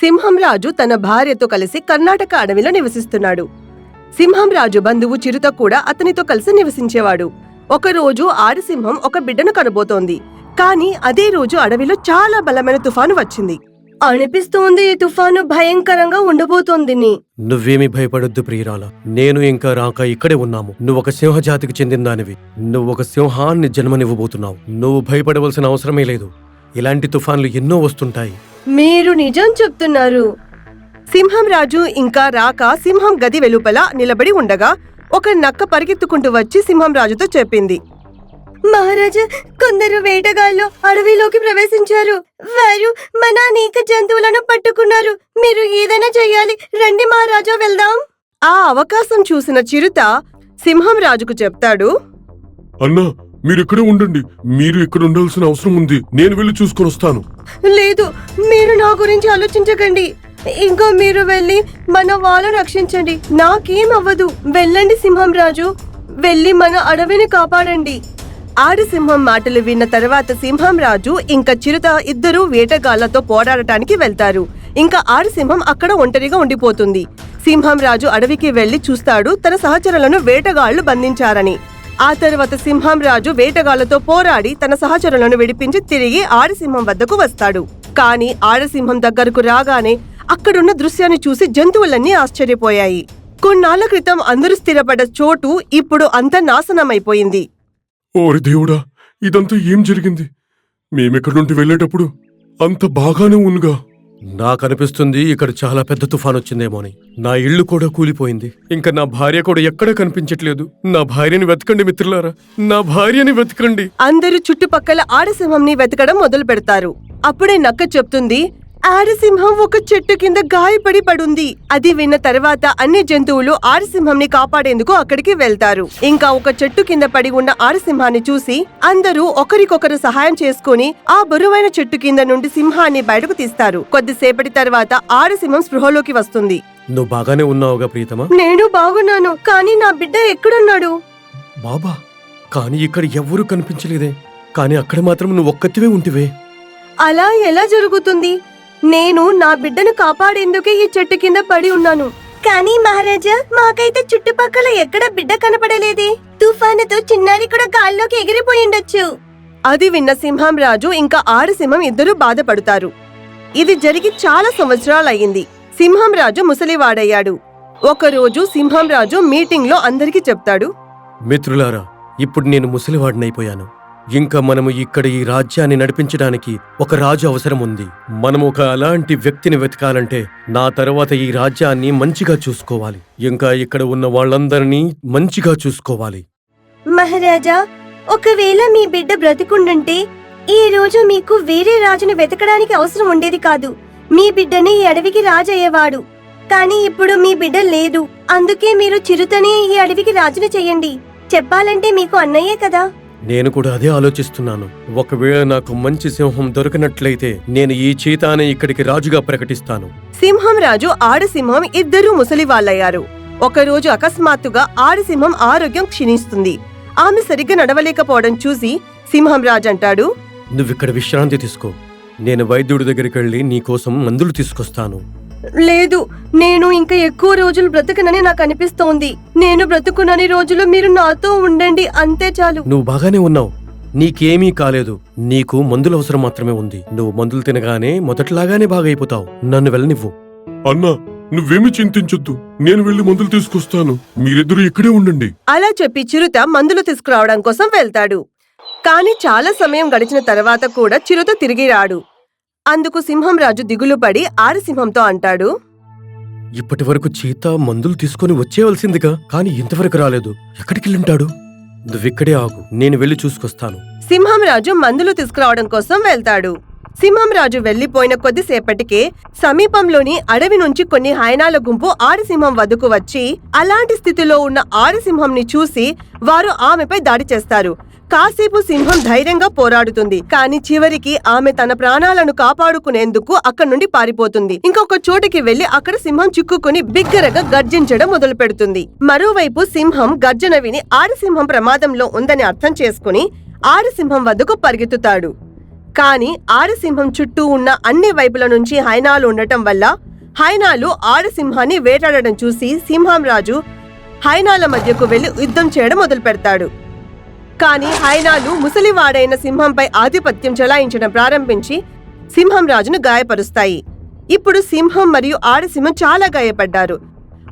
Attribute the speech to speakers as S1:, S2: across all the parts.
S1: సింహం రాజు తన భార్యతో కలిసి కర్ణాటక అడవిలో నివసిస్తున్నాడు. సింహం రాజు బంధువు చిరుత కూడా అతనితో కలిసి నివసించేవాడు. ఒకరోజు ఆడసింహం ఒక బిడ్డను కనబోతోంది. కాని అదే రోజు అడవిలో చాలా బలమైన తుఫాను వచ్చింది. అనిపిస్తోంది ఈ తుఫాను భయంకరంగా ఉండబోతోంది.
S2: నువ్వేమీ భయపడొద్దు ప్రియురాల, నేను ఇంకా రాక ఇక్కడే ఉన్నాము. నువ్వొక సింహజాతికి చెందిన దానివి. నువ్వొక సింహాన్ని జన్మనివ్వబోతున్నావు. నువ్వు భయపడవలసిన అవసరమే లేదు. ఇలాంటి తుఫాన్లు ఎన్నో వస్తుంటాయి.
S1: మీరు నిజం చెప్తున్నారు. సింహం రాజు ఇంకా రాక సింహం గది వెలుపల నిలబడి ఉండగా ఒక నక్క పరిగెత్తుకుంటూ వచ్చి సింహం రాజుతో చెప్పింది, మహారాజా, కొందరు వేటగాళ్ళు అడవిలోకి ప్రవేశించారు. వారు మన అనేక జంతువులను పట్టుకున్నారు. మీరు ఏదైనా చెయ్యాలి. రండి మహారాజా, వెళ్దాం. ఆ అవకాశం చూసిన చిరుత సింహం రాజుకు చెప్తాడు,
S3: అన్నా, మీరిక్కడే ఉండండి. మీరు ఇక్కడ ఉండాల్సిన అవసరం ఉంది. నేను వెళ్ళి చూసుకొని వస్తాను.
S1: లేదు, మీరు నా గురించి ఆలోచించకండి. ఇంకా మీరు వెళ్ళి మన వాళ్ళను రక్షించండి. నాకేం అవ్వదు. వెళ్ళండి సింహం రాజు, వెళ్ళి మన అడవిని కాపాడండి. ఆడసింహం మాటలు విన్న తర్వాత సింహం రాజు ఇంకా చిరుత ఇద్దరూ వేటగాళ్లతో పోరాడటానికి వెళ్తారు. ఇంకా ఆడసింహం అక్కడ ఒంటరిగా ఉండిపోతుంది. సింహం రాజు అడవికి వెళ్లి చూస్తాడు తన సహచరులను వేటగాళ్లు బంధించారని. ఆ తర్వాత సింహం రాజు వేటగాళ్లతో పోరాడి తన సహచరులను విడిపించి తిరిగి ఆడసింహం వద్దకు వస్తాడు. కాని ఆడసింహం దగ్గరకు రాగానే అక్కడున్న దృశ్యాన్ని చూసి జంతువులన్నీ ఆశ్చర్యపోయాయి. కొన్నాళ్ల క్రితం అందరూ స్థిరపడ్డ చోటు ఇప్పుడు అంతా నాశనమైపోయింది.
S3: ఓరి దేవుడా, ఇదంతా ఏం జరిగింది? మేమెక్కడి నుండి వెళ్ళేటప్పుడు అంత బాగానే ఉందిగా.
S2: నాకనిపిస్తుంది ఇక్కడ చాలా పెద్ద తుఫాన్ వచ్చిందేమోని. నా ఇల్లు కూడా కూలిపోయింది. ఇంకా నా భార్య కూడా ఎక్కడా కనిపించట్లేదు. నా భార్యని వెతకండి మిత్రులారా, నా భార్యని వెతకండి.
S1: అందరూ చుట్టుపక్కల ఆడసింహంని వెతకడం మొదలు పెడతారు. అప్పుడే నక్క చెప్తుంది, ఆడసింహం ఒక చెట్టు కింద గాయపడి పడుంది. అది విన్న తర్వాత అన్ని జంతువులు ఆడసింహంని కాపాడేందుకు అక్కడికి వెళ్తారు. ఇంకా ఒక చెట్టు కింద పడి ఉన్న ఆడసింహాన్ని చూసి అందరూ ఒకరికొకరు సహాయం చేసుకుని ఆ బరువైన చెట్టు కింద నుండి సింహాన్ని బయటకు తీస్తారు. కొద్దిసేపటి తర్వాత ఆడసింహం స్పృహలోకి వస్తుంది.
S2: నువ్వు బాగానే ఉన్నావుగా ప్రీతమా?
S1: నేను బాగున్నాను, కానీ నా బిడ్డ ఎక్కడున్నాడు?
S2: బాబా, కానీ ఇక్కడ ఎవ్వరూ కనిపించలేదే. కానీ అక్కడ మాత్రం నువ్వు ఒక్కతివే ఉంటివే.
S1: అలా ఎలా జరుగుతుంది? నేను నా బిడ్డను కాపాడేందుకే ఈ చెట్టు కింద పడి ఉన్నాను. కానీ మహారాజా, మాకైతే చుట్టుపక్కల ఎక్కడ బిడ్డ కనపడలేదే. తుఫానుతో చిన్నారి కూడా గాల్లోకి ఎగిరిపోయిండొచ్చు. అది విన్న సింహం రాజు ఇంకా ఆడసింహం ఇద్దరూ బాధపడతారు. ఇది జరిగి చాలా సంవత్సరాలయ్యింది. సింహం రాజు ముసలివాడయ్యాడు. ఒకరోజు సింహం రాజు మీటింగ్ లో అందరికీ చెప్తాడు,
S2: మిత్రులారా, ఇప్పుడు నేను ముసలివాడినైపోయాను. ఇంకా మనము ఇక్కడ ఈ రాజ్యాన్ని నడిపించడానికి ఒక రాజు అవసరం ఉంది. మనము ఒక అలాంటి వ్యక్తిని వెతకాలంటే నా తర్వాత ఈ రాజ్యాన్ని మంచిగా చూసుకోవాలి. ఇంకా ఇక్కడ ఉన్న వాళ్ళందరినీ మంచిగా చూసుకోవాలి.
S1: మహారాజా, ఒకవేళ మీ బిడ్డ బ్రతికుండుంటే ఈ రోజు మీకు వేరే రాజును వెతకడానికి అవసరం ఉండేది కాదు. మీ బిడ్డని ఈ అడవికి రాజు అయ్యేవాడు. కానీ ఇప్పుడు మీ బిడ్డ లేదు. అందుకే మీరు చిరుతని ఈ అడవికి రాజును చెయ్యండి. చెప్పాలంటే మీకు అన్నయ్యే కదా.
S2: నేను కూడా అదే ఆలోచిస్తున్నాను. ఒకవేళ నాకు మంచి సింహం దొరికినట్లయితే నేను ఈ చీతానే ఇక్కడికి రాజుగా ప్రకటిస్తాను.
S1: సింహం రాజు ఆడసింహం ఇద్దరూ ముసలివాళ్ళయ్యారు. ఒకరోజు అకస్మాత్తుగా ఆడసింహం ఆరోగ్యం క్షీణిస్తుంది. ఆమె సరిగ్గా నడవలేకపోవడం చూసి సింహం రాజు అంటాడు,
S2: నువ్విక్కడ విశ్రాంతి తీసుకో. నేను వైద్యుడి దగ్గరికి వెళ్ళి నీకోసం మందులు తీసుకొస్తాను.
S1: లేదు, నేను ఇంకా ఎక్కువ రోజులు బ్రతకనని నాకు అనిపిస్తోంది. నేను బ్రతుకునని రోజులు మీరు నాతో ఉండండి, అంతే చాలు.
S2: నువ్వు బాగానే ఉన్నావు, నీకేమీ కాలేదు. నీకు మందుల అవసరం మాత్రమే ఉంది. నువ్వు మందులు తినగానే మొదట్లాగానే బాగైపోతావు. నన్ను వెళ్ళనివ్వు.
S3: అన్నా, నువ్వేమీ చింతించొద్దు. నేను వెళ్ళి మందులు తీసుకొస్తాను. మీరిద్దరూ ఇక్కడే ఉండండి.
S1: అలా చెప్పి చిరుత మందులు తీసుకురావడం కోసం వెళ్తాడు. కాని చాలా సమయం గడిచిన తర్వాత కూడా చిరుత తిరిగి రాడు. అందుకు సింహం రాజు దిగులు పడి ఆడసింహంతో అంటాడు,
S2: ఇప్పటి వరకు చీత మందులు తీసుకుని వచ్చేవలసిందిగా, కానీ ఇంతవరకు రాలేదు. ఎక్కడికెళ్ళుంటాడు? నువ్విక్కడే ఆగు, నేను వెళ్ళి చూసుకొస్తాను.
S1: సింహం రాజు మందులు తీసుకురావడం కోసం వెళ్తాడు. సింహం రాజు వెళ్లిపోయిన కొద్దిసేపటికే సమీపంలోని అడవి నుంచి కొన్ని హైనాల గుంపు ఆడసింహం వద్దకు వచ్చి అలాంటి స్థితిలో ఉన్న ఆడసింహంని చూసి వారు ఆమెపై దాడి చేస్తారు. కాసేపు సింహం ధైర్యంగా పోరాడుతుంది. కానీ చివరికి ఆమె తన ప్రాణాలను కాపాడుకునేందుకు అక్కడి నుండి పారిపోతుంది. ఇంకొక చోటికి వెళ్లి అక్కడ సింహం చిక్కుకుని బిగ్గరగా గర్జించడం మొదలు పెడుతుంది. మరోవైపు సింహం గర్జన విని ఆడసింహం ప్రమాదంలో ఉందని అర్థం చేసుకుని ఆడసింహం వద్దకు పరిగెత్తుతాడు. కాని ఆడసింహం చుట్టూ ఉన్న అన్ని వైపుల నుంచి హైనాలు ఉండటం వల్ల హైనాలు ఆడసింహాన్ని వేటాడడం చూసి సింహం రాజు హైనాల మధ్యకు వెళ్లి యుద్ధం చేయడం మొదలు పెడతాడు. కాని హైనాలు ముసలివాడైన సింహంపై ఆధిపత్యం చెలాయించడం ప్రారంభించి సింహం రాజును గాయపరుస్తాయి. ఇప్పుడు సింహం మరియు ఆడసింహం చాలా గాయపడ్డారు.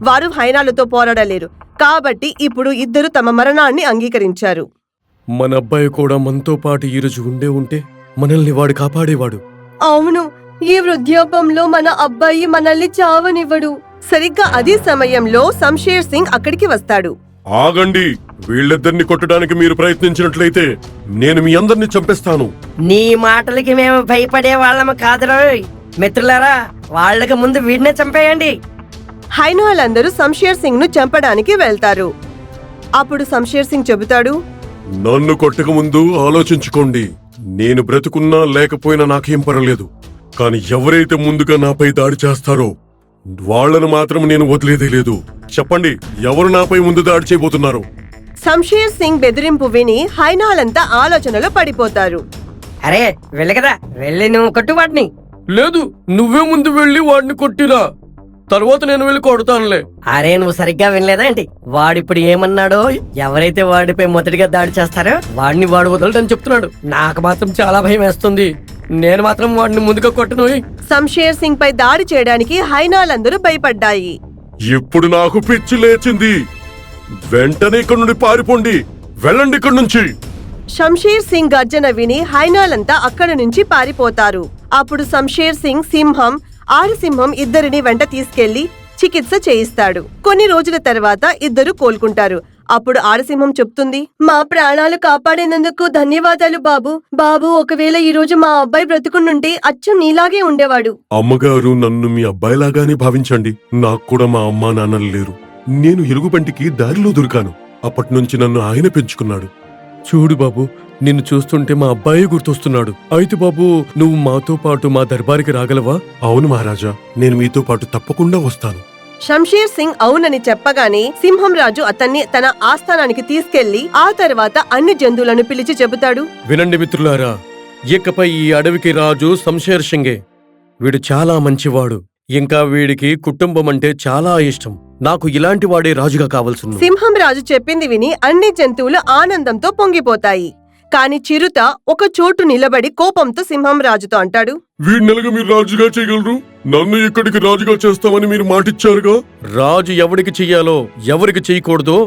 S1: వారు హైనాలతో పోరాడలేరు. కాబట్టి ఇప్పుడు ఇద్దరు తమ మరణాన్ని అంగీకరించారు.
S2: మన అబ్బాయి కూడా మనతో పాటు ఈరోజు ఉంటే మనల్ని వాడు కాపాడేవాడు.
S1: అవును, ఈ వృద్ధాపంలో మన అబ్బాయి మనల్ని చావనివ్వడు. సరిగ్గా అదే సమయంలో శంషేర్ సింగ్ అక్కడికి వస్తాడు.
S3: ఆగండి, వీళ్ళిద్దరిని కొట్టడానికి మీరు ప్రయత్నించినట్లయితే నేను మీ అందరిని చంపేస్తాను.
S4: నీ మాటలకి మేము భయపడే వాళ్ళము కాదురోయ్. మిత్రులారా, వాళ్ళకి ముందు వీడినే చంపేయండి.
S1: హైనాలందరూ శంషేర్ సింగ్ ను చంపడానికి వెళ్తారు. అప్పుడు శంషేర్ సింగ్ చెబుతాడు,
S3: నన్ను కొట్టక ముందు ఆలోచించుకోండి. నేను బ్రతుకున్నా లేకపోయినా నాకేం పర్వాలేదు. కానీ ఎవరైతే ముందుగా నాపై దాడి చేస్తారో వాళ్లను మాత్రం నేను వదిలేదే లేదు. చెప్పండి, ఎవరు నాపై ముందు దాడి చేయబోతున్నారు?
S1: శంషేర్ సింగ్ బెదిరింపు విని హైనాలంతా ఆలోచనలో పడిపోతారు.
S4: అరే వెళ్ళి కదా, వెళ్ళి నువ్వు కొట్టు వాడిని.
S2: లేదు, నువ్వే ముందు వెళ్ళి వాడిని కొట్టిరా, తర్వాత నేను వెళ్ళి కొడతానులే.
S4: అరే నువ్వు సరిగ్గా వినలేదా ఏంటి? వాడిప్పుడు ఏమన్నాడో, ఎవరైతే వాడిపై మొదటిగా దాడి చేస్తారో వాడిని వాడు వదలటని చెప్తున్నాడు. నాకు మాత్రం చాలా భయం వేస్తుంది. నేను మాత్రం వాడిని ముందుగా కొట్టను.
S1: శంషేర్ సింగ్ పై దాడి చేయడానికి హైనాలందరూ భయపడ్డాయి.
S3: ఇప్పుడు నాకు పిచ్చి లేచింది. వెంటనే ఇక్కడి నుండి పారిపోండి. వెళ్ళండి ఇక్కడి నుంచి.
S1: శంషేర్ సింగ్ గర్జన విని హైనాలంతా అక్కడి నుంచి పారిపోతారు. అప్పుడు శంషేర్ సింగ్ సింహం, ఆడసింహం ఇద్దరిని వెంట తీసుకెళ్లి చికిత్స చేయిస్తాడు. కొన్ని రోజుల తర్వాత ఇద్దరు కోలుకుంటారు. అప్పుడు ఆడసింహం చెప్తుంది, మా ప్రాణాలు కాపాడినందుకు ధన్యవాదాలు బాబు. బాబు, ఒకవేళ ఈ రోజు మా అబ్బాయి బ్రతుకుండుంటే అచ్చం నీలాగే ఉండేవాడు.
S3: అమ్మగారు, నన్ను మీ అబ్బాయిలాగానే భావించండి. నాకు కూడా మా అమ్మా నాన్నలు లేరు. నేను ఎలుగుబంటికి దారిలో దొరికాను. అప్పటినుంచి నన్ను ఆయన పెంచుకున్నాడు.
S2: చూడు బాబు, నిన్ను చూస్తుంటే మా అబ్బాయి గుర్తొస్తున్నాడు. అయితే బాబు, నువ్వు మాతో పాటు మా దర్బారికి రాగలవా?
S3: అవును మహారాజా, నేను మీతో పాటు తప్పకుండా వస్తాను.
S1: శంషేర్ సింగ్ అవునని చెప్పగానే సింహం రాజు అతన్ని తన ఆస్థానానికి తీసుకెళ్లి ఆ తర్వాత అన్ని జంతువులను పిలిచి చెబుతాడు,
S2: వినండి మిత్రులారా, ఇకపై ఈ అడవికి రాజు శంషేర్ సింగే. వీడు చాలా మంచివాడు. ఇంకా వీడికి కుటుంబం అంటే చాలా ఇష్టం. నాకు ఇలాంటి వాడే రాజుగా కావాల్సింది.
S1: సింహం రాజు చెప్పింది విని అన్ని జంతువులు ఆనందంతో పొంగిపోతాయి. కాని చిరుత ఒక చోటు నిలబడి కోపంతో సింహం రాజుతో అంటాడు,
S3: వీడినెలగా మీరు రాజుగా చేయగలరు? నన్ను ఇక్కడికి రాజుగా చేస్తామని మీరు మాటిచ్చారుగా.
S2: రాజు ఎవరికి చెయ్యాలో ఎవరికి చెయ్యకూడదో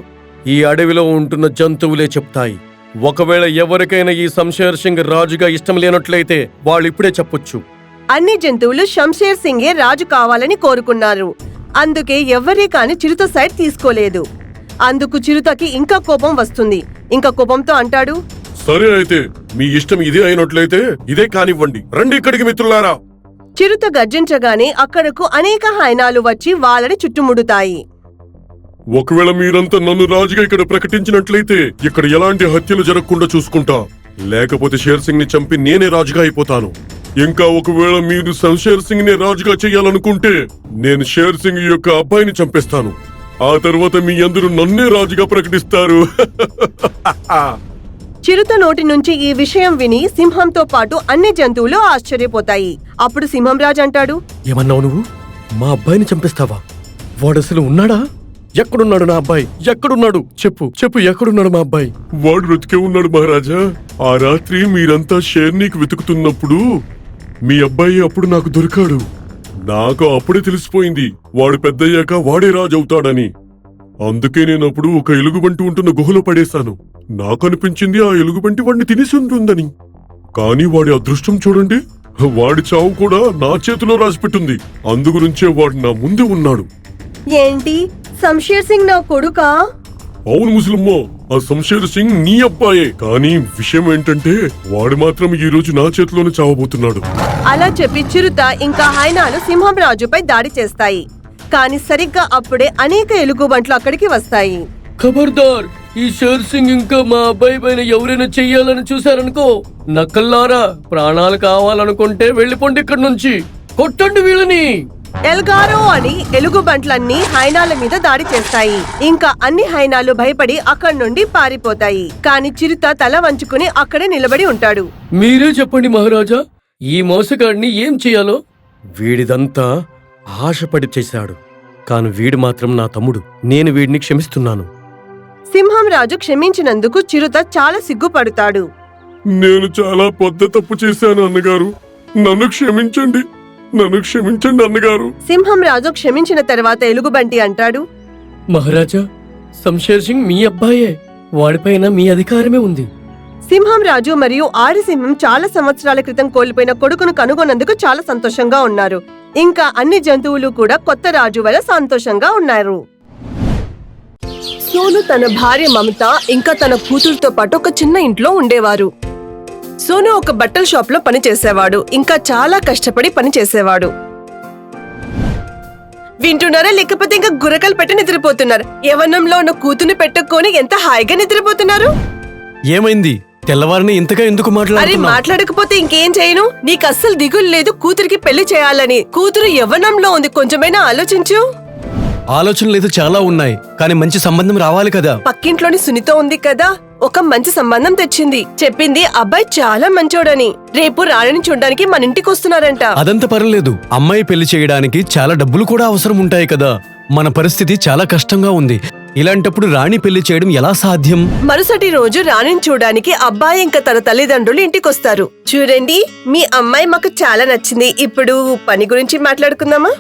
S2: ఈ అడవిలో ఉంటున్న జంతువులే చెప్తాయి. ఒకవేళ ఎవరికైనా ఈ శంషేర్ సింగ్ రాజుగా ఇష్టం లేనట్లయితే వాళ్ళిప్పుడే చెప్పొచ్చు.
S1: అన్ని జంతువులు శంషేర్ సింగే రాజు కావాలని కోరుకున్నారు. అందుకే ఎవ్వరే కాని చిరుత సైడ్ తీసుకోలేదు. అందుకు చిరుతకి ఇంకా కోపం వస్తుంది. ఇంకా కోపంతో అంటాడు,
S3: సరే, అయితే మీ ఇష్టం ఇదే అయినట్లయితే ఇదే కానివ్వండి. రండి ఇక్కడికి మిత్రులారా.
S1: చిరుత గర్జించగానే అక్కడకు అనేక హైనాలు వచ్చి వాళ్ళని చుట్టుముడుతాయి.
S3: ఒకవేళ మీరంతా నన్ను రాజుగా ఇక్కడ ప్రకటించినట్లయితే ఇక్కడ ఎలాంటి హత్యలు జరగకుండా చూసుకుంటా. లేకపోతే షేర్ సింగ్ ని చంపి నేనే రాజుగా అయిపోతాను. ఇంకా ఒకవేళ మీరు శంషేర్ సింగ్ నే రాజుగా చేయాలనుకుంటే నేను షేర్ సింగ్ యొక్క అబ్బాయిని చంపేస్తాను. ఆ తర్వాత మీ అందరూ నన్నే రాజుగా ప్రకటిస్తారు.
S1: చిరుత నోటి నుంచి ఈ విషయం విని సింహంతో పాటు అన్ని జంతువులు ఆశ్చర్యపోతాయి. అప్పుడు సింహం రాజు అంటాడు,
S2: ఏమన్నావు నువ్వు? మా అబ్బాయిని చంపిస్తావా? వాడసలు ఉన్నాడా? ఎక్కడున్నాడు నా అబ్బాయి? ఎక్కడున్నాడు? చెప్పు చెప్పు, ఎక్కడున్నాడు మా అబ్బాయి?
S3: వాడు బ్రతికే ఉన్నాడు మహారాజా. ఆ రాత్రి మీరంతా షేర్నీకి వెతుకుతున్నప్పుడు మీ అబ్బాయి అప్పుడు నాకు దొరికాడు. నాకు అప్పుడే తెలిసిపోయింది వాడు పెద్దయ్యాక వాడే రాజు అవుతాడని. అందుకే నేనప్పుడు ఒక ఎలుగుబంటి ఉంటున్న గుహలో పడేశాను. నాకు అనిపించింది ఆ ఎలుగుబంటి వాడిని తినేసి ఉంటుందని. కానీ వాడి అదృష్టం చూడండి, వాడి చావు కూడా నా చేతిలో రాసిపెట్టింది. అందుగురించే వాడు నా ముందే ఉన్నాడు.
S1: ఏంటి, శంషేర్ సింగ్ నా కొడుకా?
S3: అవును ముసలమ్మ, ఆ శంషేర్ సింగ్ నీ అబ్బాయే. కానీ విషయం ఏంటంటే వాడు మాత్రం ఈ రోజు నా చేతిలోనే చావబోతున్నాడు.
S1: అలా చెప్పి చిరుత ఇంకా హైనాలు సింహం రాజుపై దాడి చేస్తాయి. కాని సరిగ్గా అప్పుడే అనేక ఎలుగుబంట్లు అక్కడికి వస్తాయి.
S2: ఖబర్దార్, ఈ షేర్ సింగ్ ఇంకా మా అబ్బాయి పైన ఎవరైనా చెయ్యాలని చూశారనుకో, నక్కల్లారా, ప్రాణాలు కావాలనుకుంటే వెళ్ళిపోండి ఇక్కడి నుంచి. కొట్టండి వీళ్ళని.
S1: ఎల్గారో అని ఎలుగుబంట్లన్నీ హైనాల మీద దాడి చేస్తాయి. ఇంకా అన్ని హైనాలు భయపడి అక్కడి నుండి పారిపోతాయి. కాని చిరుత తల వంచుకుని అక్కడే నిలబడి ఉంటాడు.
S2: మీరే చెప్పండి మహారాజా, ఈ మోసగాడిని ఏం చేయాలో? వీడిదంతా ఆశపడి చేశాడు, కాని వీడు మాత్రం నా తమ్ముడు. నేను వీడిని క్షమిస్తున్నాను.
S1: సింహం రాజు క్షమించినందుకు చిరుత చాలా సిగ్గుపడతాడు.
S3: నేను చాలా పెద్ద తప్పు చేశాను అన్నగారు. నన్ను క్షమించండి, నన్ను క్షమించండి అన్నగారు.
S1: సింహం రాజు క్షమించిన తర్వాత ఎలుగుబంటి అంటాడు,
S2: మహారాజా, శంషేర్ సింగ్ మీ అబ్బాయే. వాడిపైన మీ అధికారమే ఉంది.
S1: సింహం రాజు మరియు ఆరిసింహం చాలా సంవత్సరాల క్రితం కోల్పోయిన కొడుకును కనుగొన్నందుకు చాలా సంతోషంగా ఉన్నారు. ఇంకా అన్ని జంతువులు కూడా కొత్త రాజు వల్ల సంతోషంగా ఉన్నారు. సోను తన భార్య మమత ఇంకా తన కూతురుతో పాటు ఒక చిన్న ఇంట్లో ఉండేవారు. సోను ఒక బట్టల షాప్ లో పని చేసేవాడు. ఇంకా చాలా కష్టపడి పని చేసేవాడు. వింటున్నారా? లేకపోతే ఇంకా గురకలు పెట్టి నిద్రపోతున్నారు. యవ్వనంలో ఉన్న కూతుర్ని పెట్టుకొని ఎంత హాయిగా నిద్రపోతున్నారు.
S2: ఏమైంది? తెల్లవారిని ఇంతగా ఎందుకు
S1: అరే
S2: మాట్లాడుతున్నావు?
S1: మాట్లాడకపోతే ఇంకేం చేయను? నీకు అస్సలు దిగులు లేదు కూతురికి పెళ్లి చేయాలని. కూతురు యవ్వనంలో ఉంది, కొంచెమైనా ఆలోచించు.
S2: ఆలోచనలు అయితే చాలా ఉన్నాయి, కానీ మంచి సంబంధం రావాలి కదా.
S1: పక్కింట్లోని సునీత ఉంది కదా, ఒక మంచి సంబంధం తెచ్చింది. చెప్పింది అబ్బాయి చాలా మంచోడని. రేపు రాణిని చూడ్డానికి మన ఇంటికి వస్తున్నారంట.
S2: అదంతా పర్లేదు. అమ్మాయి పెళ్లి చేయడానికి చాలా డబ్బులు కూడా అవసరం ఉంటాయి కదా. మన పరిస్థితి చాలా కష్టంగా ఉంది. ఇలాంటప్పుడు రాణి పెళ్లి చేయడం ఎలా సాధ్యం?
S1: మరుసటి రోజు రాణిని చూడడానికి అబ్బాయి ఇంకా తన తల్లిదండ్రులు ఇంటికొస్తారు. చూడండి, మీ అమ్మాయి మాకు చాలా నచ్చింది. ఇప్పుడు పని గురించి మాట్లాడుకుందామా?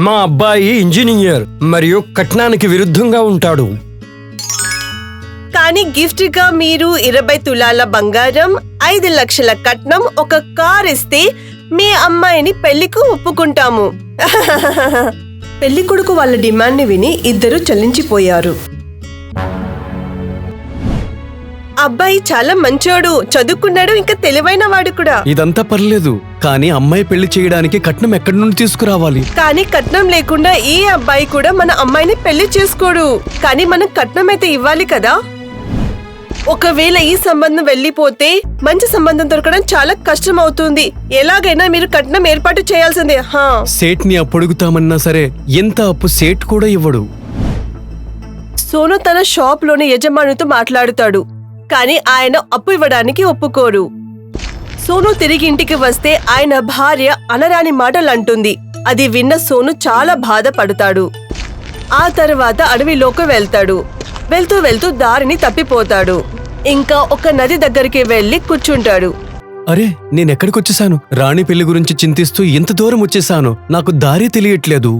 S5: మా అబ్బాయి ఇంజనీర్ మరియు కట్నానికి విరుద్ధంగా ఉంటాడు.
S1: కానీ గిఫ్ట్ గా మీరు 20 తులాల బంగారం, 5 లక్షల కట్నం, ఒక కార్ ఇస్తే మీ అమ్మాయిని పెళ్లికి ఒప్పుకుంటాము. పెళ్లి కొడుకు వాళ్ళ డిమాండ్ ని విని ఇద్దరు చలించిపోయారు. అబ్బాయి చాలా మంచోడు, చదువుకున్నాడు, ఇంకా తెలివైన వాడు కూడా.
S2: ఇదంతా పర్లేదు, కానీ అమ్మాయి పెళ్లి చేయడానికి కట్నం ఎక్కడి నుండి తీసుకురావాలి?
S1: కానీ కట్నం లేకుండా ఏ అబ్బాయి కూడా మన అమ్మాయిని పెళ్లి చేసుకోడు. కానీ మనం కట్నం అయితే ఇవ్వాలి కదా. ఒకవేళ ఈ సంబంధం వెళ్లిపోతే మంచి సంబంధం దొరకడం చాలా కష్టం అవుతుంది. ఎలాగైనా మీరు కట్నం ఏర్పాటు చేయాల్సిందే.
S2: సేట్ని అప్పడుగుతామన్నా సరే ఎంత అప్పు సేట్ కూడా ఇవ్వడు.
S1: సోను తన షాప్ లోని యజమానితో మాట్లాడుతాడు, కానీ ఆయన అప్పు ఇవ్వడానికి ఒప్పుకోరు. సోను తిరిగి ఇంటికి వస్తే ఆయన భార్య అనరాని మాటలు అంటుంది. అది విన్న సోను చాలా బాధపడతాడు. ఆ తర్వాత అడవిలోకి వెళ్తాడు. వెళ్తూ వెళ్తూ దారిని తప్పిపోతాడు. ఇంకా ఒక నది దగ్గరికి వెళ్లి కూర్చుంటాడు.
S2: అరే, నేనెక్కడికొచ్చేసాను? రాణి పెళ్లి గురించి చింతిస్తూ ఎంత దూరం వచ్చేసాను. నాకు దారి తెలియట్లేదు.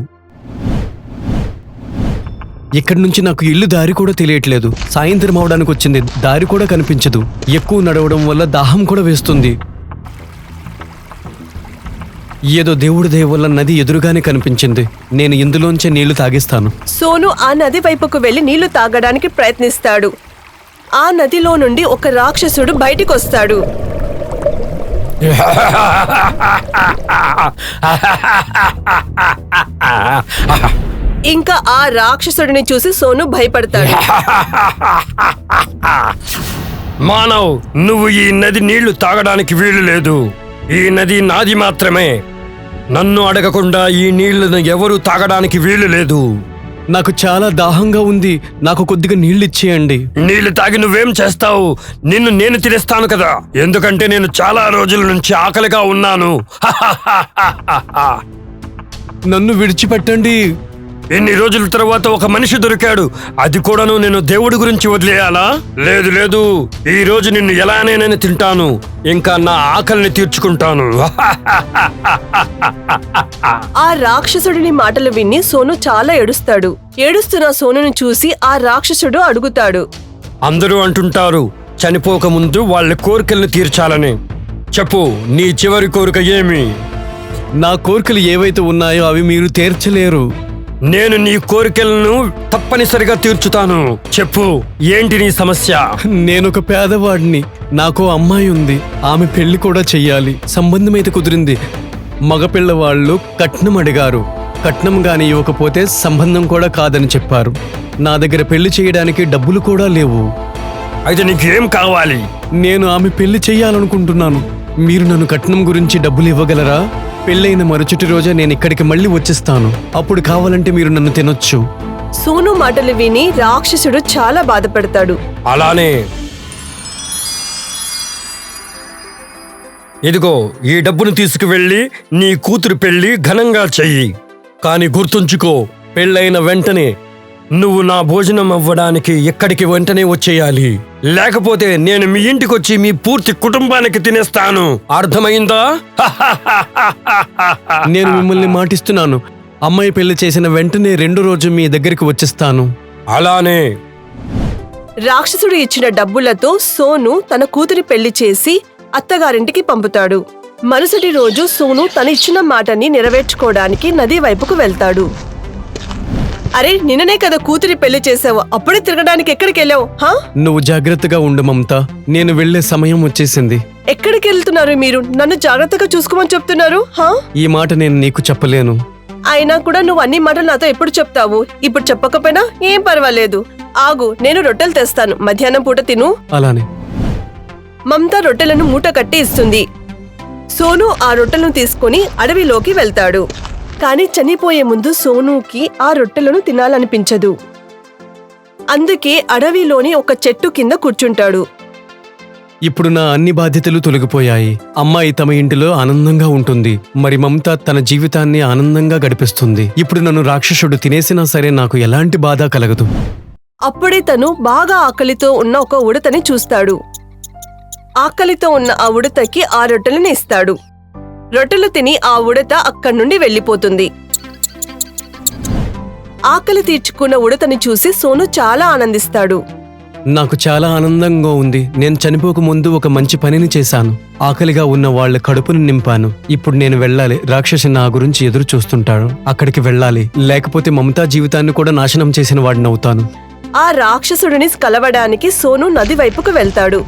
S2: ఇక్కడి నుంచి నాకు ఇల్లు దారి కూడా తెలియట్లేదు. సాయంత్రం అవడానికి వచ్చింది, దారి కూడా కనిపించదు. ఎక్కువ నడవడం వల్ల దాహం కూడా వేస్తుంది. ఏదో దేవుడి దయ వల్ల నది ఎదురుగానే కనిపించింది. నేను ఇందులోంచే నీళ్లు తాగిస్తాను.
S1: సోను ఆ నది వైపుకు వెళ్లి నీళ్లు తాగడానికి ప్రయత్నిస్తాడు. ఆ నదిలో నుండి ఒక రాక్షసుడు బయటికొస్తాడు. ఇంకా ఆ రాక్షసుడిని చూసి సోను భయపడతాడు.
S5: మానవ్, నువ్వు ఈ నది నీళ్లు తాగడానికి వీలు లేదు. ఈ నది నాది మాత్రమే. నన్ను అడగకుండా ఈ నీళ్లను ఎవరు తాగడానికి వీలు లేదు.
S2: నాకు చాలా దాహంగా ఉంది. నాకు కొద్దిగా నీళ్ళు ఇచ్చేయండి.
S5: నీళ్లు తాగి నువ్వేం చేస్తావు? నిన్ను నేను తినేస్తాను కదా, ఎందుకంటే నేను చాలా రోజుల నుంచి ఆకలిగా ఉన్నాను.
S2: నన్ను విడిచిపెట్టండి.
S5: ఎన్ని రోజుల తర్వాత ఒక మనిషి దొరికాడు, అది కూడాను నేను దేవుడి గురించి వదిలేయాలా? లేదు లేదు, ఈ రోజు నిన్ను ఎలానైనా తింటాను. ఇంకా నా ఆకలిని తీర్చుకుంటాను.
S1: ఆ రాక్షసుడిని మాటలు విని సోను చాలా ఏడుస్తాడు. ఏడుస్తున్న సోనుని చూసి ఆ రాక్షసుడు అడుగుతాడు,
S5: అందరూ అంటుంటారు చనిపోక ముందు వాళ్ళ కోరికలను తీర్చాలని. చెప్పు, నీ చివరి కోరిక ఏమి?
S2: నా కోరికలు ఏవైతే ఉన్నాయో అవి మీరు తీర్చలేరు.
S5: నేను నీ కోరికలను తప్పనిసరిగా తీర్చుతాను. చెప్పు, ఏంటి నీ సమస్య?
S2: నేనొక పేదవాడిని. నాకు అమ్మాయి ఉంది. ఆమె పెళ్లి కూడా చెయ్యాలి. సంబంధం అయితే కుదిరింది. మగపిల్లవాళ్ళు కట్నం అడిగారు. కట్నం గాని ఇవ్వకపోతే సంబంధం కూడా కాదని చెప్పారు. నా దగ్గర పెళ్లి చేయడానికి డబ్బులు కూడా లేవు.
S5: అయితే నీకేం కావాలి?
S2: నేను ఆమె పెళ్లి చెయ్యాలనుకుంటున్నాను. మీరు నన్ను కట్నం గురించి డబ్బులు ఇవ్వగలరా? పెళ్ళైన మరుసటి రోజే నేను ఇక్కడికి మళ్ళీ వచ్చేస్తాను. అప్పుడు కావాలంటే మీరు నన్ను తినొచ్చు.
S1: సోను మాటలు విని రాక్షసుడు చాలా బాధపడతాడు.
S5: అలానే ఇదిగో ఈ డబ్బును తీసుకువెళ్ళి నీ కూతురు పెళ్లి ఘనంగా చెయ్యి. కాని గుర్తుంచుకో, పెళ్ళైన వెంటనే నువ్వు నా భోజనం అవ్వడానికి ఇక్కడికి వెంటనే వచ్చేయాలి. లేకపోతే నేను మీ ఇంటికొచ్చి మీ పూర్తి కుటుంబానికి తినేస్తాను. అర్థమైందా?
S2: నేను మిమ్మల్ని మాటిస్తున్నాను, అమ్మాయి పెళ్లి చేసిన వెంటనే రెండో రోజు మీ దగ్గరికి వచ్చేస్తాను.
S5: అలానే
S1: రాక్షసుడు ఇచ్చిన డబ్బులతో సోను తన కూతురి పెళ్లి చేసి అత్తగారింటికి పంపుతాడు. మరుసటి రోజు సోను తన ఇచ్చిన మాటని నెరవేర్చుకోవడానికి నది వైపుకు వెళ్తాడు. అరే, నిన్ననే కదా కూతురి పెళ్లి చేసావు, అప్పుడే తిరగడానికి ఎక్కడికి వెళ్ళావు?
S2: నువ్వు జాగ్రత్తగా ఉండు మమత, నేను వెళ్లే సమయం వచ్చేసింది.
S1: ఎక్కడికి వెళ్తున్నారు మీరు? నన్ను జాగ్రత్తగా చూసుకోమని చెప్తున్నారు.
S2: ఈ మాట నేను నీకు చెప్పలేను.
S1: అయినా కూడా నువ్వు అన్ని మాటలు నాతో ఎప్పుడు చెప్తావు? ఇప్పుడు చెప్పకపోయినా ఏం పర్వాలేదు. ఆగు, నేను రొట్టెలు తెస్తాను, మధ్యాహ్నం పూట తిను.
S2: అలానే
S1: మమత రొట్టెలను మూట కట్టి ఇస్తుంది. సోను ఆ రొట్టెలను తీసుకుని అడవిలోకి వెళ్తాడు. కాని చనిపోయే ముందు సోనుకి ఆ రొట్టెలను తినాలనిపించదు. అందుకే అడవిలోని ఒక చెట్టు కింద కూర్చుంటాడు.
S2: ఇప్పుడు నా అన్ని బాధ్యతలు తొలగిపోయాయి. అమ్మాయి తమ ఇంటిలో ఆనందంగా ఉంటుంది, మరి మమత తన జీవితాన్ని ఆనందంగా గడిపిస్తుంది. ఇప్పుడు నన్ను రాక్షసుడు తినేసినా సరే నాకు ఎలాంటి బాధ కలగదు.
S1: అప్పుడే తను బాగా ఆకలితో ఉన్న ఒక ఉడతని చూస్తాడు. ఆకలితో ఉన్న ఆ ఉడతకి ఆ రొట్టెలను ఇస్తాడు. రొట్టెలు తిని ఆ ఉడత అక్కడి నుండి వెళ్లిపోతుంది. ఆకలి తీర్చుకున్న ఉడతని చూసి సోను చాలా ఆనందిస్తాడు.
S2: నాకు చాలా ఆనందంగా ఉంది. నేను చనిపోక ముందు ఒక మంచి పనిని చేశాను. ఆకలిగా ఉన్న వాళ్ళ కడుపును నింపాను. ఇప్పుడు నేను వెళ్ళాలి. రాక్షసి నా గురించి ఎదురు చూస్తుంటాడు. అక్కడికి వెళ్ళాలి, లేకపోతే మమతా జీవితాన్ని కూడా నాశనం చేసిన వాడినవుతాను.
S1: ఆ రాక్షసుడిని కలవడానికి సోను నది వైపుకు వెళ్తాడు.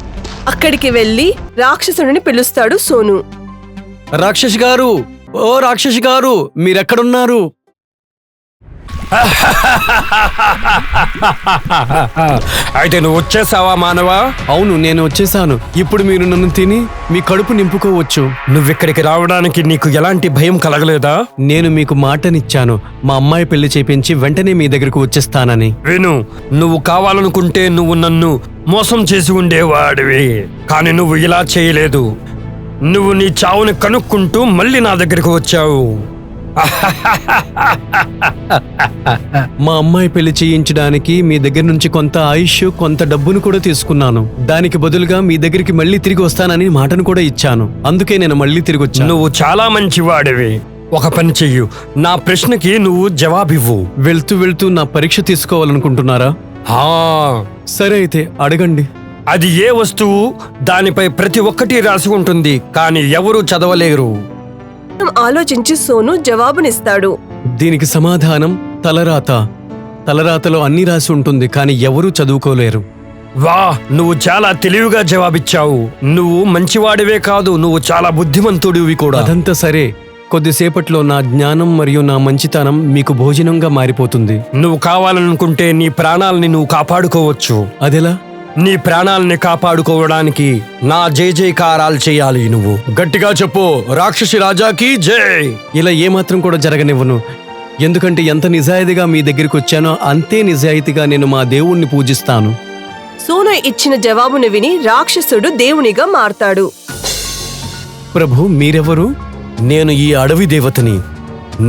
S1: అక్కడికి వెళ్లి రాక్షసుడిని పిలుస్తాడు సోను.
S2: రాక్షసి గారు, ఓ రాక్షసి గారు, మీరెక్కడున్నారు?
S5: అయితే నువ్వు వచ్చేసావా మానవా?
S2: అవును, నేను వచ్చేసాను. ఇప్పుడు మీరు నన్ను తిని మీ కడుపు నింపుకోవచ్చు.
S5: నువ్విక్కడికి రావడానికి నీకు ఎలాంటి భయం కలగలేదా?
S2: నేను మీకు మాటనిచ్చాను, మా అమ్మాయి పెళ్లి చేపించి వెంటనే మీ దగ్గరకు వచ్చేస్తానని.
S5: విను, నువ్వు కావాలనుకుంటే నువ్వు నన్ను మోసం చేసి ఉండేవాడివి. కానీ నువ్వు ఇలా చేయలేదు. నువ్వు నీ చావుని కనుక్కుంటూ మళ్ళీ నా దగ్గరకు వచ్చావు.
S2: మా అమ్మాయి పెళ్లి చేయించడానికి మీ దగ్గర నుంచి కొంత ఆయుష్, కొంత డబ్బును కూడా తీసుకున్నాను. దానికి బదులుగా మీ దగ్గరికి మళ్ళీ తిరిగి వస్తానని మాటను కూడా ఇచ్చాను. అందుకే నేను మళ్ళీ తిరిగి వచ్చాను.
S5: నువ్వు చాలా మంచివాడివి. ఒక పని చెయ్యు, నా ప్రశ్నకి నువ్వు జవాబివ్వు.
S2: వెళ్తూ వెళ్తూ నా పరీక్ష తీసుకోవాలనుకుంటున్నారా? సరే అయితే అడగండి.
S5: అది ఏ వస్తువు? దానిపై ప్రతి ఒక్కటి రాసి ఉంటుంది, కానీ ఎవరూ చదవలేరు.
S1: ఆలోచించి సోను జవాబునిస్తాడు.
S2: దీనికి సమాధానం తలరాత. తలరాతలో అన్ని రాసి ఉంటుంది, కానీ ఎవరూ చదువుకోలేరు.
S5: వా, నువ్వు చాలా తెలివిగా జవాబిచ్చావు. నువ్వు మంచివాడివే కాదు, నువ్వు చాలా బుద్ధిమంతుడివి కూడా.
S2: అదంతా సరే, కొద్దిసేపట్లో నా జ్ఞానం మరియు నా మంచితనం మీకు భోజనంగా మారిపోతుంది.
S5: నువ్వు కావాలనుకుంటే నీ ప్రాణాలని నువ్వు కాపాడుకోవచ్చు.
S2: అదెలా?
S5: నీ ప్రాణాలని కాపాడుకోవడానికి నా జై జైకారాలు చేయాలి. నువ్వు గట్టిగా చెప్పు, రాక్షసి రాజాకి జై.
S2: ఇలా ఏమాత్రం కూడా జరగనివ్వను. ఎందుకంటే ఎంత నిజాయితీగా మీ దగ్గరికి వచ్చానో అంతే నిజాయితీగా నేను మా దేవుణ్ణి పూజిస్తాను.
S1: సోను ఇచ్చిన జవాబును విని రాక్షసుడు దేవునిగా మారతాడు.
S2: ప్రభు, మీరెవరు?
S5: నేను ఈ అడవి దేవతని.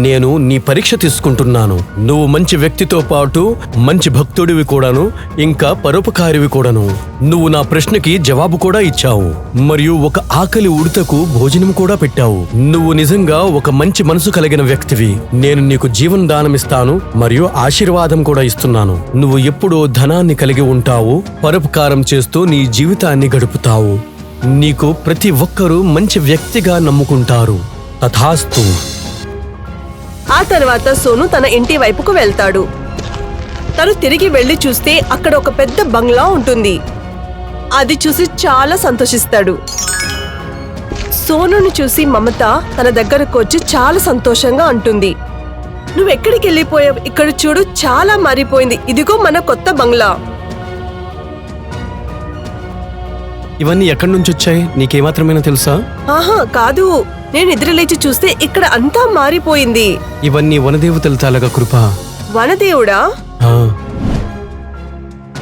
S5: నేను నీ పరీక్ష తీసుకుంటున్నాను. నువ్వు మంచి వ్యక్తితో పాటు మంచి భక్తుడివి కూడాను, ఇంకా పరోపకారివి కూడాను. నువ్వు నా ప్రశ్నకి జవాబు కూడా ఇచ్చావు, మరియు ఒక ఆకలి ఉడతకు భోజనం కూడా పెట్టావు. నువ్వు నిజంగా ఒక మంచి మనసు కలిగిన వ్యక్తివి. నేను నీకు జీవన దానమిస్తాను మరియు ఆశీర్వాదం కూడా ఇస్తున్నాను. నువ్వు ఎప్పుడూ ధనాన్ని కలిగి ఉంటావు, పరోపకారం చేస్తూ నీ జీవితాన్ని గడుపుతావు. నీకు ప్రతి ఒక్కరూ మంచి వ్యక్తిగా నమ్ముకుంటారు. తథాస్తు.
S1: ఆ తర్వాత సోను తన ఇంటి వైపుకు వెళ్తాడు. తను తిరిగి వెళ్లి చూస్తే అక్కడ ఒక పెద్ద బంగ్లా ఉంటుంది. అది చూసి చాలా సంతోషిస్తాడు. సోనుని చూసి మమత తన దగ్గరకు వచ్చి చాలా సంతోషంగా అంటుంది, నువ్వెక్కడికి వెళ్ళిపోయావు? ఇక్కడ చూడు, చాలా మారిపోయింది. ఇదిగో మన కొత్త బంగ్లా.
S2: ఇవన్నీ ఎక్కడి నుంచి వచ్చాయి? నీకేమాత్రమైనా తెలుసా?
S1: ఆహా కాదు, నేను నిద్రలేచి చూస్తే ఇక్కడ అంతా మారిపోయింది.
S5: ఇవన్నీ వనదేవతల తాలగా కృప.
S1: వనదేవుడా?
S5: ఆ,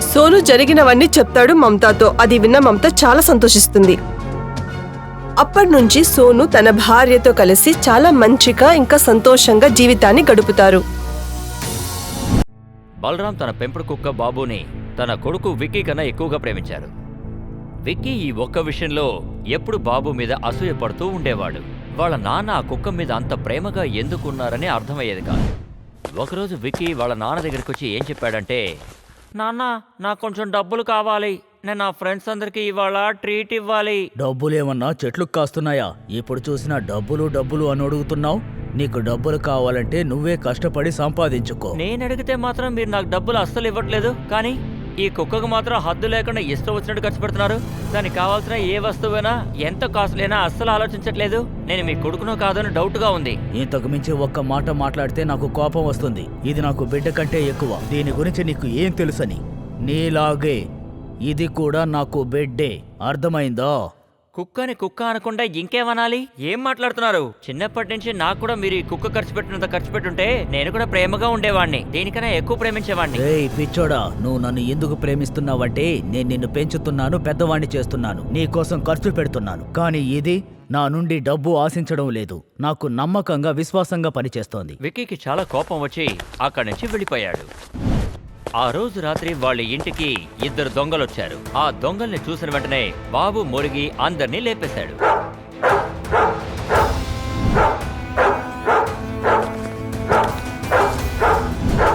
S1: సోను జరిగినవన్నీ చెప్తాడు మమతాతో. అది విన్న మమత చాలా సంతోషిస్తుంది. అప్పటి నుంచి సోను తన భార్యతో కలిసి చాలా మంచిగా ఇంకా సంతోషంగా జీవితాన్ని గడుపుతారు.
S6: బలరాం తన పెంపుడు కుక్క బాబుని తన కొడుకు విక్కీ కన్నా ఎక్కువగా ప్రేమించారు. విక్కీ ఈ ఒక్క విషయంలో ఎప్పుడు బాబు మీద అసూయ పడుతూ ఉండేవాడు. వాళ్ళ నాన్న ఆ కుక్క మీద అంత ప్రేమగా ఎందుకున్నారని అర్థమయ్యేది కాదు. ఒకరోజు విక్కీ వాళ్ళ నాన్న దగ్గరికి వచ్చి ఏం చెప్పాడంటే, నాన్న నాకు కొంచెం డబ్బులు కావాలి, నేను నా ఫ్రెండ్స్ అందరికి ఇవాళ ట్రీట్ ఇవ్వాలి.
S7: డబ్బులేమన్నా చెట్లు కాస్తున్నాయా? ఇప్పుడు చూసినా డబ్బులు డబ్బులు అని అడుగుతున్నావు. నీకు డబ్బులు కావాలంటే నువ్వే కష్టపడి సంపాదించుకో.
S6: నేను అడిగితే మాత్రం మీరు నాకు డబ్బులు అస్సలు ఇవ్వట్లేదు, కానీ ఈ కుక్కకు మాత్రం హద్దు లేకుండా ఇష్టం వచ్చినట్టు ఖర్చు పెడుతున్నారు. దానికి కావాల్సిన ఏ వస్తువైనా ఎంత కాస్ట్లైనా అస్సలు ఆలోచించట్లేదు. నేను మీ కొడుకునో కాదో అని డౌట్గా ఉంది.
S7: ఇంతకు మించి ఒక్క మాట మాట్లాడితే నాకు కోపం వస్తుంది. ఇది నాకు బిడ్డ కంటే ఎక్కువ. దీని గురించి నీకు ఏం తెలుసని? నీలాగే ఇది కూడా నాకు బిడ్డే, అర్థమైందా?
S6: కుక్కని కుక్క అనకుండా ఇంకేమనాలి? ఏం మాట్లాడుతున్నారు? చిన్నప్పటి నుంచి నాకు కూడా మీరు ఈ కుక్క ఖర్చు పెట్టినంత ఖర్చు పెట్టుంటే నేను కూడా ప్రేమగా ఉండేవాడిని, దేనికన్నా ఎక్కువ ప్రేమించేవాడిని.
S7: ఏయ్ పిచ్చోడా, నువ్వు నన్ను ఎందుకు ప్రేమిస్తున్నావంటే నేను నిన్ను పెంచుతున్నాను, పెద్దవాణ్ణి చేస్తున్నాను, నీ కోసం ఖర్చు పెడుతున్నాను. కానీ ఇది నా నుండి డబ్బు ఆశించడం లేదు. నాకు నమ్మకంగా విశ్వాసంగా పనిచేస్తోంది.
S6: విక్కీకి చాలా కోపం వచ్చి అక్కడి నుంచి వెళ్ళిపోయాడు. ఆ రోజు రాత్రి వాళ్ళ ఇంటికి 2 దొంగలొచ్చారు. ఆ దొంగల్ని చూసిన వెంటనే బాబు మురిగి అందర్నీ లేపేశాడు.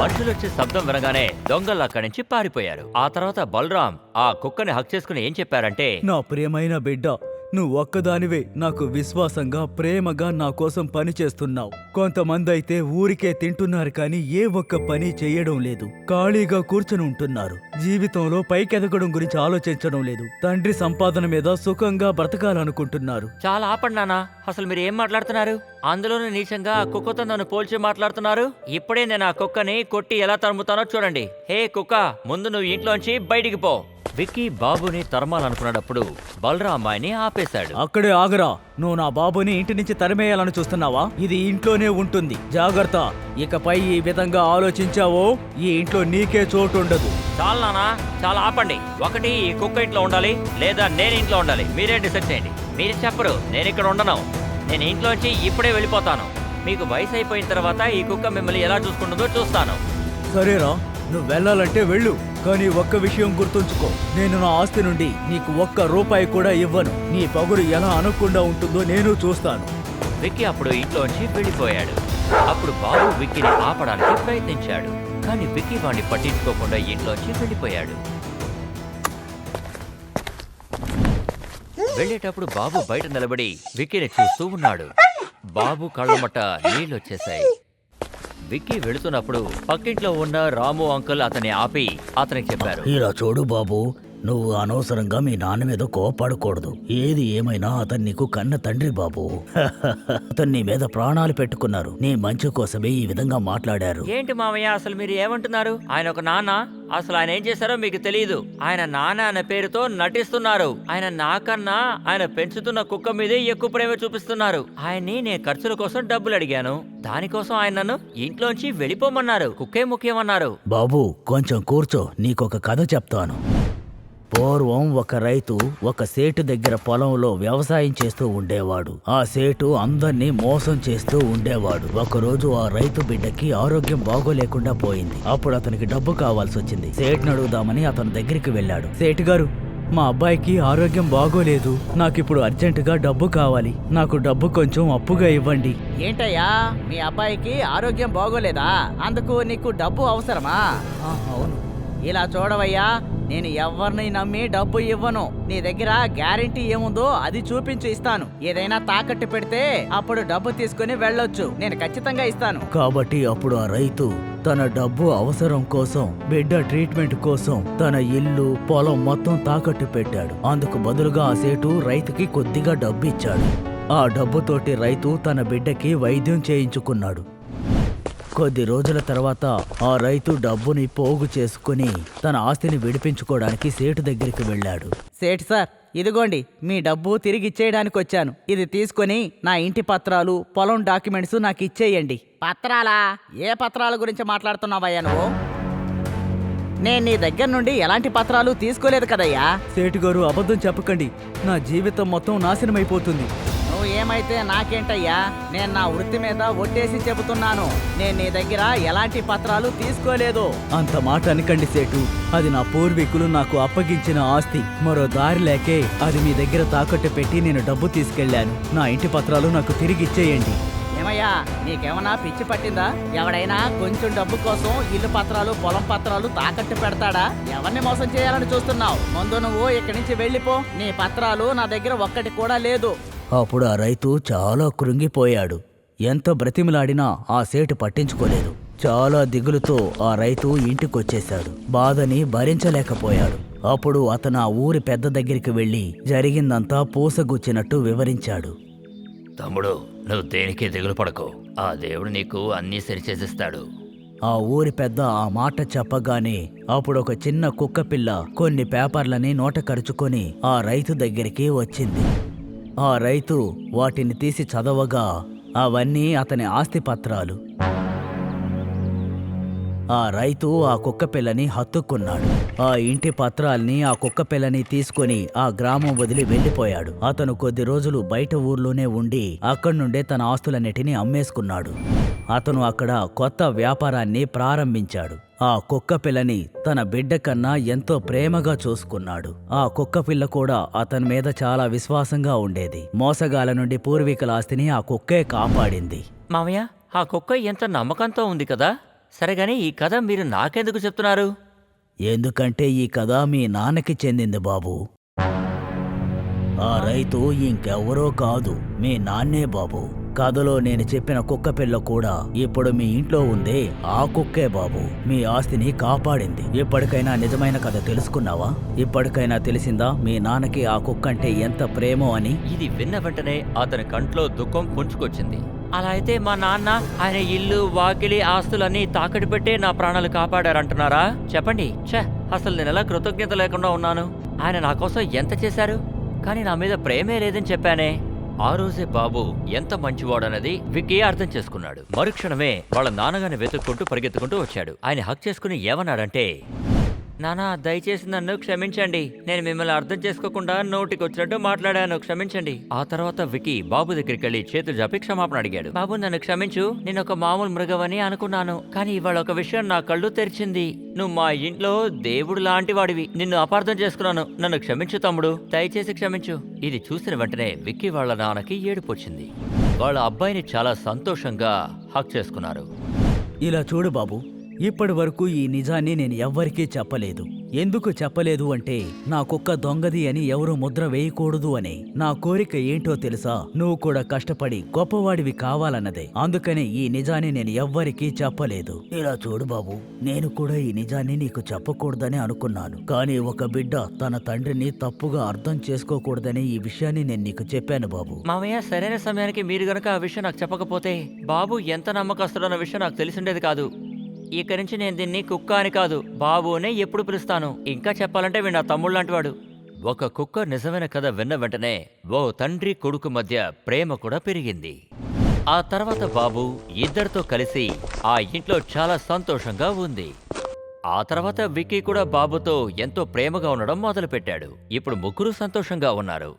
S6: మనుషులొచ్చే శబ్దం వినగానే దొంగలు అక్కడి నుంచి పారిపోయారు. ఆ తర్వాత బలరాం ఆ కుక్కని హక్ చేసుకుని ఏం చెప్పారంటే,
S7: నా ప్రియమైన బిడ్డ, నువ్వు ఒక్కదానివే నాకు విశ్వాసంగా ప్రేమగా నా కోసం పని చేస్తున్నావు. కొంతమంది అయితే ఊరికే తింటున్నారు కానీ ఏ ఒక్క పని చేయడం లేదు, ఖాళీగా కూర్చొని ఉంటున్నారు. జీవితంలో పైకెదగడం గురించి ఆలోచించడం లేదు, తండ్రి సంపాదన మీద సుఖంగా బ్రతకాలనుకుంటున్నారు.
S6: చాలా ఆపండి నాన్న, అసలు మీరు ఏం మాట్లాడుతున్నారు? అందులోనూ నీచంగా ఆ కుక్కతో నన్ను పోల్చి మాట్లాడుతున్నారు. ఇప్పుడే నేను ఆ కుక్కని కొట్టి ఎలా తరుముతానో చూడండి. హే కుక్క, ముందు నువ్వు ఇంట్లోంచి బయటికి పో. విక్కీ బాబుని తరమాలనుకున్నప్పుడు బలరాం అమ్మాయిని ఆపేశాడు.
S7: అక్కడే ఆగరా, నువ్వు నా బాబుని ఇంటి నుంచి తరిమేయాలని చూస్తున్నావా? ఇది ఇంట్లోనే ఉంటుంది, జాగ్రత్త. ఇకపై ఈ విధంగా ఆలోచించావో ఈ ఇంట్లో నీకే చోటు ఉండదు.
S6: చాలా నానా, చాలా ఆపండి. ఒకటి ఈ కుక్క ఇంట్లో ఉండాలి, లేదా నేను ఇంట్లో ఉండాలి. మీరే డిసైడ్ చేయండి. మీరు చెప్పరు, నేను ఇక్కడ ఉండను. నేను ఇంట్లోంచి ఇప్పుడే వెళ్ళిపోతాను. మీకు వయసు అయిపోయిన తర్వాత ఈ కుక్క మిమ్మల్ని ఎలా చూసుకుంటుందో చూస్తాను.
S7: సరేరా, నువ్వు వెళ్ళాలంటే వెళ్ళు, కానీ ఒక్క విషయం గుర్తుంచుకో, నేను నా ఆస్తి నుండి నీకు ₹1 కూడా ఇవ్వను. నీ పగురు ఎలా అనకుండా ఉంటుందో నేను చూస్తాను.
S6: విక్కీ అప్పుడు ఇంట్లోంచి వెళ్ళిపోయాడు. అప్పుడు బాబు విక్కీని ఆపడానికి ప్రయత్నించాడు, కానీ విక్కీ వాడిని పట్టించుకోకుండా ఇంట్లోంచి వెళ్ళిపోయాడు. వెళ్ళేటప్పుడు బాబు బయట నిలబడి విక్కీని చూస్తూ ఉన్నాడు. బాబు కళ్ళమట నీళ్ళొచ్చేశాయి. విక్కీ వెళుతున్నప్పుడు పక్కింట్లో ఉన్న రాము అంకుల్ అతన్ని ఆపి అతనికి చెప్పారు,
S7: ఇలా చూడు బాబు, నువ్వు అనవసరంగా మీ నాన్న మీద కోపడకూడదు. ఏది ఏమైనా అతను నీకు కన్న తండ్రి బాబు. అతను నీ మీద ప్రాణాలు పెట్టుకున్నారు, నీ మంచి కోసమే ఈ విధంగా మాట్లాడారు.
S6: ఏంటి మామయ్య, అసలు మీరు ఏమంటున్నారు? ఆయన ఒక నాన్న, అసలు ఆయన ఏం చేశారో మీకు తెలియదు. ఆయన నాన్న అనే పేరుతో నటిస్తున్నారు. ఆయన నాకన్నా ఆయన పెంచుతున్న కుక్క మీదే ఎక్కువ ప్రేమ చూపిస్తున్నారు. ఆయన్ని నేను ఖర్చుల కోసం డబ్బులు అడిగాను, దానికోసం ఆయన నన్ను ఇంట్లోంచి వెళ్ళిపోమన్నారు. కుక్కే ముఖ్యమన్నారు.
S7: బాబు కొంచెం కూర్చో, నీకొక కథ చెప్తాను. పూర్వం ఒక రైతు ఒక సేటు దగ్గర పొలంలో వ్యవసాయం చేస్తూ ఉండేవాడు. ఆ సేటు అందర్నీ మోసం చేస్తూ ఉండేవాడు. ఒకరోజు ఆ రైతు బిడ్డకి ఆరోగ్యం బాగోలేకుండా పోయింది. అప్పుడు అతనికి డబ్బు కావాల్సి వచ్చింది. సేటుని అడుగుదామని అతని దగ్గరికి వెళ్ళాడు. సేటు గారు, మా అబ్బాయికి ఆరోగ్యం బాగోలేదు, నాకిప్పుడు అర్జెంటుగా డబ్బు కావాలి, నాకు డబ్బు కొంచెం అప్పుగా ఇవ్వండి.
S8: ఏంటయ్యా, మీ అబ్బాయికి ఆరోగ్యం బాగోలేదా? అందుకు నీకు డబ్బు అవసరమా?
S7: అవును.
S8: ఇలా చూడవయ్యా, నేను ఎవరిని నమ్మి డబ్బు ఇవ్వను. నీ దగ్గర గ్యారెంటీ ఏముందో అది చూపించి ఇస్తాను. ఏదైనా తాకట్టు పెడితే అప్పుడు డబ్బు తీసుకుని వెళ్ళొచ్చు, నేను ఖచ్చితంగా ఇస్తాను.
S7: కాబట్టి అప్పుడు ఆ రైతు తన డబ్బు అవసరం కోసం, బిడ్డ ట్రీట్మెంట్ కోసం తన ఇల్లు పొలం మొత్తం తాకట్టు పెట్టాడు. అందుకు బదులుగా ఆ సేటు రైతుకి కొద్దిగా డబ్బు ఇచ్చాడు. ఆ డబ్బుతోటి రైతు తన బిడ్డకి వైద్యం చేయించుకున్నాడు. కొద్ది రోజుల తర్వాత ఆ రైతు డబ్బుని పోగు చేసుకుని తన ఆస్తిని విడిపించుకోవడానికి సేటు దగ్గరికి వెళ్ళాడు.
S8: సేట్ సార్, ఇదిగోండి మీ డబ్బు తిరిగి ఇచ్చేయడానికి వచ్చాను. ఇది తీసుకొని నా ఇంటి పత్రాలు, పొలం డాక్యుమెంట్స్ నాకు ఇచ్చేయండి. పత్రాలా? ఏ పత్రాల గురించి మాట్లాడుతున్నావయ్యా నువ్వు? నేను నీ దగ్గర నుండి ఎలాంటి పత్రాలు తీసుకోలేదు కదయ్యా.
S7: సేటు గారు అబద్ధం చెప్పకండి, నా జీవితం మొత్తం నాశనమైపోతుంది.
S8: నువ్వు ఏమైతే నాకేంటయ్యా, నేను నా వృత్తి మీద ఒట్టేసి చెబుతున్నాను. నేను నీ దగ్గర ఎలాంటి పత్రాలు తీసుకోలేదు.
S7: అంత మాట అనకండి సేటు, అది నా పూర్వీకులు నాకు అప్పగించిన ఆస్తి. మరో దారి లేకే అది మీ దగ్గర తాకట్టు పెట్టి నేను డబ్బు తీసుకెళ్లాను. నా ఇంటి పత్రాలు నాకు తిరిగి ఇచ్చేయండి.
S8: ఏమయ్యా, నీకేమన్నా పిచ్చి పట్టిందా? ఎవడైనా కొంచెం డబ్బు కోసం ఇల్లు పత్రాలు, పొలం పత్రాలు తాకట్టు పెడతాడా? ఎవరిని మోసం చేయాలని చూస్తున్నావు? ముందు నువ్వు ఇక్కడి నుంచి వెళ్ళిపో. నీ పత్రాలు నా దగ్గర ఒక్కటి కూడా లేదు.
S7: అప్పుడు ఆ రైతు చాలా కృంగిపోయాడు. ఎంత బ్రతిమిలాడినా ఆ సేటు పట్టించుకోలేదు. చాలా దిగులుతో ఆ రైతు ఇంటికొచ్చేశాడు. బాధని భరించలేకపోయాడు. అప్పుడు అతను ఆ ఊరి పెద్ద దగ్గరికి వెళ్లి జరిగిందంతా పూసగుచ్చినట్టు వివరించాడు.
S6: తమ్ముడు, నువ్వు దేనికి దిగులు పడకు. ఆ దేవుడు నీకు అన్నీ సరిచేసిస్తాడు.
S7: ఆ ఊరి పెద్ద ఆ మాట చెప్పగానే అప్పుడు ఒక చిన్న కుక్క పిల్ల కొన్ని పేపర్లని నోట కరుచుకొని ఆ రైతు దగ్గరికి వచ్చింది. ఆ రైతు వాటిని తీసి చదవగా అవన్నీ అతని ఆస్తి పత్రాలు. ఆ రైతు ఆ కుక్క పిల్లని హత్తుకున్నాడు. ఆ ఇంటి పత్రాల్ని, ఆ కుక్క పిల్లని తీసుకుని ఆ గ్రామం వదిలి వెళ్లిపోయాడు. అతను కొద్ది రోజులు బయట ఊర్లోనే ఉండి అక్కడి నుండే తన ఆస్తులన్నిటినీ అమ్మేసుకున్నాడు. అతను అక్కడ కొత్త వ్యాపారాన్ని ప్రారంభించాడు. ఆ కుక్క పిల్లని తన బిడ్డ కన్నా ఎంతో ప్రేమగా చూసుకున్నాడు. ఆ కుక్క పిల్ల కూడా అతని మీద చాలా విశ్వాసంగా ఉండేది. మోసగాల నుండి పూర్వీకుల ఆస్తిని ఆ కుక్కే కాపాడింది.
S6: మామయ్య, ఆ కుక్క ఎంత నమ్మకంతో ఉంది కదా. సరేగాని ఈ కథ మీరు నాకెందుకు చెప్తున్నారు?
S7: ఎందుకంటే ఈ కథ మీ నాన్నకి చెందింది బాబు. ఆ రైతు ఇంకెవరో కాదు, మీ నాన్నే బాబు. కథలో నేను చెప్పిన కుక్క పిల్ల కూడా ఇప్పుడు మీ ఇంట్లో ఉందే ఆ కుక్కే బాబు. మీ ఆస్తిని కాపాడింది. ఇప్పటికైనా నిజమైన కథ తెలుసుకున్నావా? ఇప్పటికైనా తెలిసిందా మీ నాన్నకి ఆ కుక్క అంటే ఎంత ప్రేమో అని?
S6: ఇది విన్న వెంటనే అతని కంట్లో దుఃఖం పుంజుకొచ్చింది. అలా అయితే మా నాన్న ఆయన ఇల్లు, వాకిలి, ఆస్తులన్నీ తాకట్టు పెట్టే నా ప్రాణాలు కాపాడారంటున్నారా? చెప్పండి. అసలు నేను ఎలా కృతజ్ఞత లేకుండా ఉన్నాను? ఆయన నా కోసం ఎంత చేశారు, కానీ నా మీద ప్రేమే లేదని చెప్పానే. ఆ రోజే బాబు ఎంత మంచివాడన్నది విక్కీ అర్థం చేసుకున్నాడు. మరుక్షణమే వాళ్ళ నాన్నగారిని వెతుక్కుంటూ పరిగెత్తుకుంటూ వచ్చాడు. ఆయన హక్ చేసుకుని ఏమన్నాడంటే, నానా, దయచేసి నన్ను క్షమించండి. నేను మిమ్మల్ని అర్థం చేసుకోకుండా నోటికొచ్చినట్టు మాట్లాడాను, క్షమించండి. ఆ తర్వాత విక్కీ బాబు దగ్గరికి వెళ్లి చేతులు జాపి క్షమాపణ అడిగాడు. బాబు, నన్ను క్షమించు. నేను ఒక మామూలు మృగవని అనుకున్నాను, కానీ ఇవాళ ఒక విషయం నా కళ్ళు తెరిచింది. నువ్వు మా ఇంట్లో దేవుడు లాంటి వాడివి. నిన్ను అపార్థం చేసుకున్నాను. నన్ను క్షమించు తమ్ముడు, దయచేసి క్షమించు. ఇది చూసిన వెంటనే విక్కీ వాళ్ళ నాన్నకి ఏడుపొచ్చింది. వాళ్ళ అబ్బాయిని చాలా సంతోషంగా హక్ చేసుకున్నారు.
S7: ఇలా చూడు బాబు, ఇప్పటి వరకు ఈ నిజాన్ని నేను ఎవ్వరికీ చెప్పలేదు. ఎందుకు చెప్పలేదు అంటే నా కుక్క దొంగది అని ఎవరూ ముద్ర వేయకూడదు అని. నా కోరిక ఏంటో తెలుసా? నువ్వు కూడా కష్టపడి గొప్పవాడివి కావాలన్నదే. అందుకనే ఈ నిజాన్ని నేను ఎవ్వరికీ చెప్పలేదు. ఇలా చూడు బాబు, నేను కూడా ఈ నిజాన్ని నీకు చెప్పకూడదని అనుకున్నాను. కానీ ఒక బిడ్డ తన తండ్రిని తప్పుగా అర్థం చేసుకోకూడదని ఈ విషయాన్ని నేను నీకు చెప్పాను బాబు.
S6: మామయ్య, సరైన సమయానికి మీరు గనక ఆ విషయం నాకు చెప్పకపోతే బాబు ఎంత నమ్మకస్తుడన్న విషయం నాకు తెలిసిండేది కాదు. ఇక నుంచి నేను దీన్ని కుక్క అని కాదు, బాబునే ఎప్పుడు పిలుస్తాను. ఇంకా చెప్పాలంటే వీడు నా తమ్ముడు లాంటివాడు. ఒక కుక్క నిజమైన కథ విన్న వెంటనే ఓ తండ్రి కొడుకు మధ్య ప్రేమ కూడా పెరిగింది. ఆ తర్వాత బాబు ఇద్దరితో కలిసి ఆ ఇంట్లో చాలా సంతోషంగా ఉంది. ఆ తర్వాత విక్కీ కూడా బాబుతో ఎంతో ప్రేమగా ఉండడం మొదలుపెట్టాడు. ఇప్పుడు ముగ్గురు సంతోషంగా ఉన్నారు.